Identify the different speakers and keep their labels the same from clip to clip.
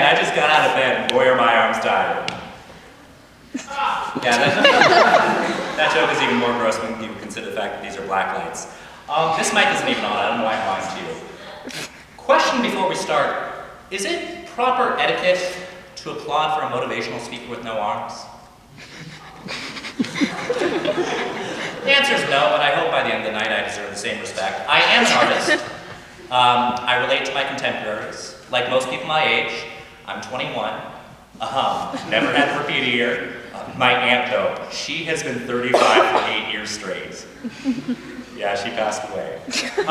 Speaker 1: Man, I just got out of bed and boy are my arms tired. Yeah, that joke is even more gross when you consider the fact that these are black lights. This mic isn't even on, I don't know why I'm lying to you. Question before we start. Is it proper etiquette to applaud for a motivational speaker with no arms? The answer is no, but I hope by the end of the night I deserve the same respect. I am an artist. I relate to my contemporaries. Like most people my age, I'm 21. Never had to repeat a year. My aunt, though, she has been 35 for 8 years straight. Yeah, she passed away. Calm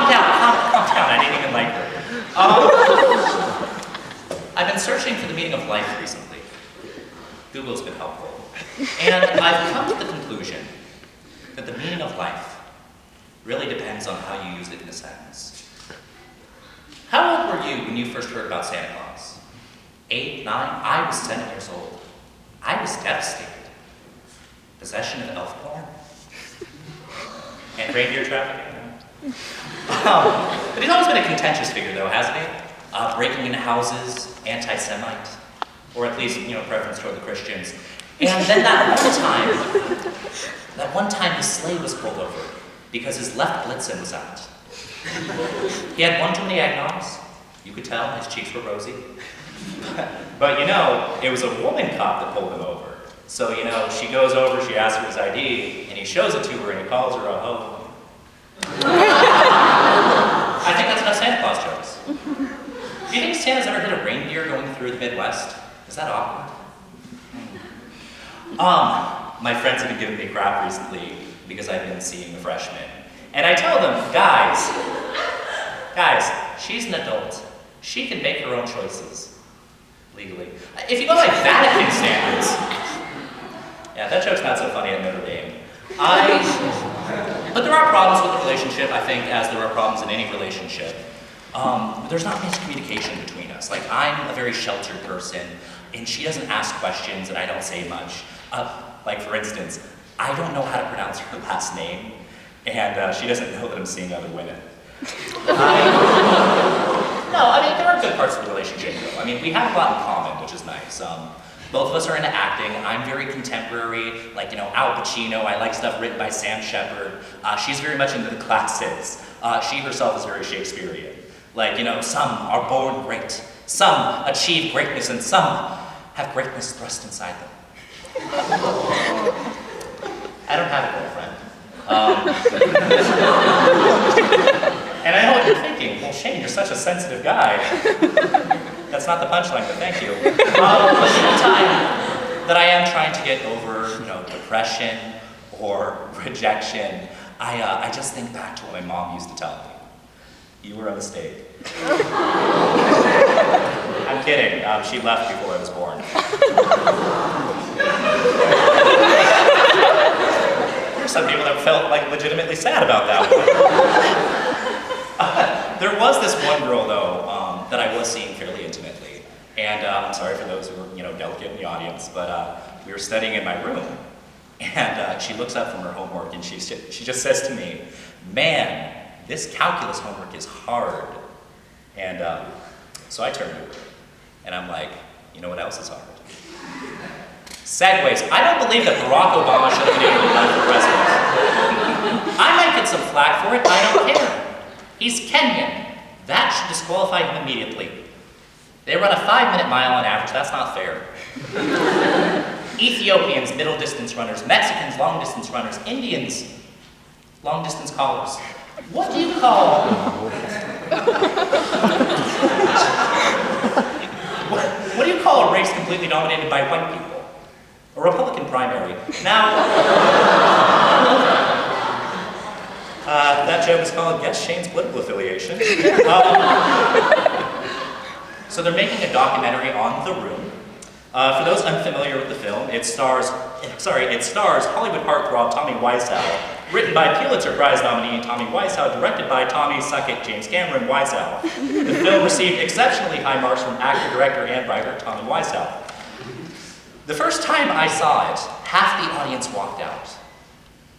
Speaker 1: down, I didn't even like her. I've been searching for the meaning of life recently. Google's been helpful. And I've come to the conclusion that the meaning of life really depends on how you use it in a sentence. How old were you when you first heard about Santa Claus? 8, 9? I was 7 years old. I was devastated. Possession of elf porn? And reindeer trafficking? But he's always been a contentious figure, though, hasn't he? Breaking into houses, anti-Semite, or at least, preference toward the Christians. And then that one time his sleigh was pulled over because his left blitzen was out. He had one too many eggnogs. You could tell his cheeks were rosy. But it was a woman cop that pulled him over. So, she goes over, she asks for his ID, and he shows it to her and he calls her a hoe. I think that's enough Santa Claus jokes. Do you think Santa's ever hit a reindeer going through the Midwest? Is that awkward? My friends have been giving me crap recently because I've been seeing the freshmen. And I tell them, guys, she's an adult. She can make her own choices. Legally. If you go by Vatican standards, yeah, that joke's not so funny at Notre Dame. But there are problems with the relationship, I think, as there are problems in any relationship. There's not much communication between us. Like, I'm a very sheltered person, and she doesn't ask questions, and I don't say much. Like, for instance, I don't know how to pronounce her last name, and she doesn't know that I'm seeing other women. There are good parts of the relationship, though. We have a lot in common, which is nice. Both of us are into acting. I'm very contemporary, like, Al Pacino. I like stuff written by Sam Shepard. She's very much into the classics. She herself is very Shakespearean. Like, some are born great, some achieve greatness, and some have greatness thrust inside them. I don't have a girlfriend. And I know what you're thinking. Well, Shane, you're such a sensitive guy. That's not the punchline, but thank you. But anytime that I am trying to get over, depression or rejection, I just think back to what my mom used to tell me. You were a mistake. I'm kidding. She left before I was born. There's some people that felt legitimately sad about that one. There was this one girl, though, that I was seeing fairly intimately. And I'm sorry for those who were, delicate in the audience, but we were studying in my room. And she looks up from her homework and she just says to me, "Man, this calculus homework is hard." And so I turned to her and I'm like, "You know what else is hard?" Segways. I don't believe that Barack Obama should have been able to run for president. I might get some flack for it, I don't care. He's Kenyan. That should disqualify him immediately. They run a 5-minute mile on average, that's not fair. Ethiopians, middle distance runners, Mexicans, long distance runners, Indians, long distance callers. What do you call... what do you call a race completely dominated by white people? A Republican primary. Now, that joke is called Guess Shane's Political Affiliation. So they're making a documentary on The Room. For those unfamiliar with the film, it stars Hollywood heartthrob Tommy Wiseau, written by Pulitzer Prize nominee Tommy Wiseau, directed by Tommy Suckett James Cameron Wiseau. The film received exceptionally high marks from actor, director, and writer Tommy Wiseau. The first time I saw it, half the audience walked out,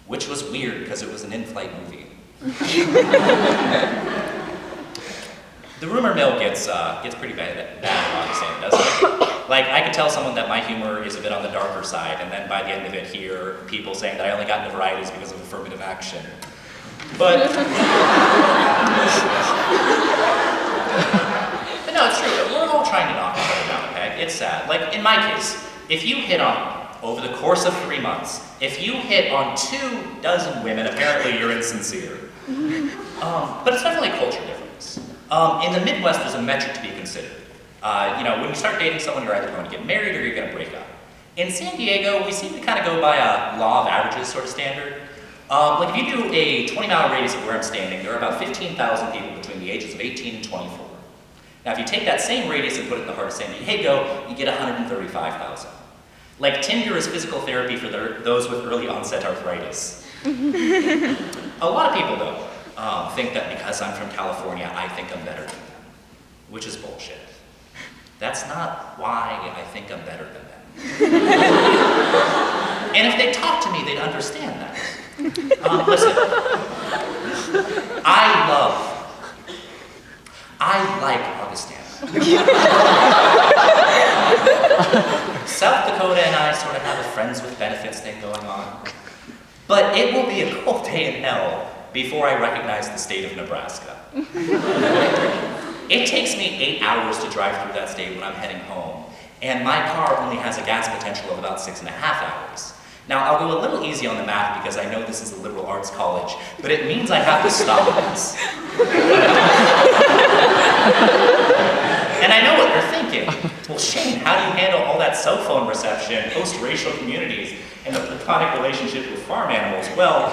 Speaker 1: which was weird because it was an in-flight movie. The rumor mill gets pretty bad obviously, doesn't it? Like, I could tell someone that my humor is a bit on the darker side, and then by the end of it hear people saying that I only got into Varieties because of affirmative action. But, but no, it's true. We're all trying to knock each other down, okay? It's sad. Like, in my case, if you hit on, over the course of 3 months, if you hit on 24 women, apparently you're insincere. But it's definitely a culture difference. In the Midwest, there's a metric to be considered. When you start dating someone, you're either going to get married or you're going to break up. In San Diego, we seem to kind of go by a law of averages sort of standard. Like if you do a 20-mile radius of where I'm standing, there are about 15,000 people between the ages of 18 and 24. Now, if you take that same radius and put it in the heart of San Diego, you get 135,000. Like Tinder is physical therapy for those with early onset arthritis. A lot of people, though, think that because I'm from California, I think I'm better than them, which is bullshit. That's not why I think I'm better than them. And if they talk to me, they'd understand that. Listen, I like Augustana. South Dakota and I sort of have a friends with benefits thing going on. But it will be a cold day in hell before I recognize the state of Nebraska. It takes me 8 hours to drive through that state when I'm heading home, and my car only has a gas potential of about 6.5 hours. Now, I'll go a little easy on the math because I know this is a liberal arts college, but it means I have to stop this. And I know what you're thinking. Well, Shane, how do you handle all that cell phone reception, post-racial communities, and the platonic relationship with farm animals? Well,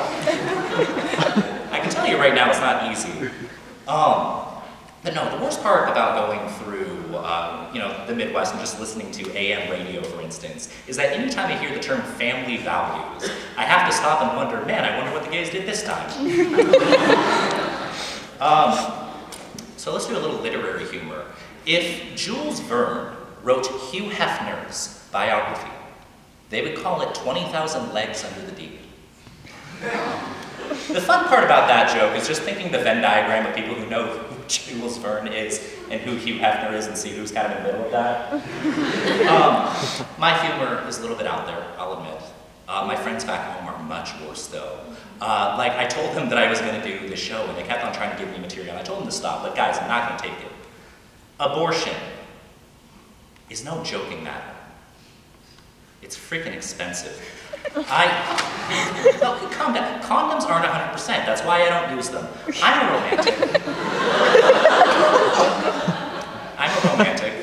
Speaker 1: I can tell you right now it's not easy. But no, the worst part about going through, the Midwest and just listening to AM radio, for instance, is that anytime I hear the term family values, I have to stop and wonder, man, I wonder what the gays did this time. So let's do a little literary humor. If Jules Verne wrote Hugh Hefner's biography, they would call it 20,000 Legs Under the Deep. The fun part about that joke is just thinking the Venn diagram of people who know who Jules Verne is and who Hugh Hefner is and see who's kind of in the middle of that. My humor is a little bit out there, I'll admit. My friends back home are much worse, though. I told them that I was going to do this show, and they kept on trying to give me material. I told them to stop, but guys, I'm not going to take it. Abortion is no joking matter. It's freaking expensive. No, calm down. Condoms aren't 100%. That's why I don't use them. I'm a romantic. I'm a romantic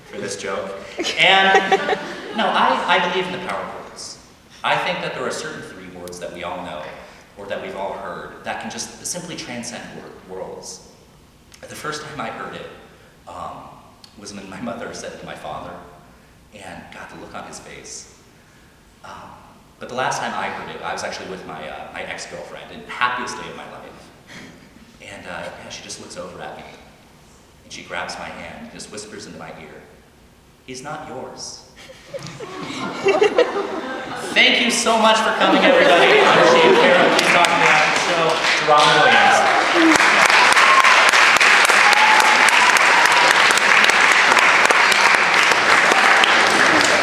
Speaker 1: for this joke. And no, I believe in the power of words. I think that there are certain 3 words that we all know, or that we've all heard, that can just simply transcend worlds. The first time I heard it was when my mother said it to my father, and got the look on his face. But the last time I heard it, I was actually with my ex-girlfriend, and the happiest day of my life. And she just looks over at me, and she grabs my hand, and just whispers into my ear, "He's not yours." Thank you so much for coming, everybody. I'm Shane Farrow. Please talk to me after the show to Robin Williams.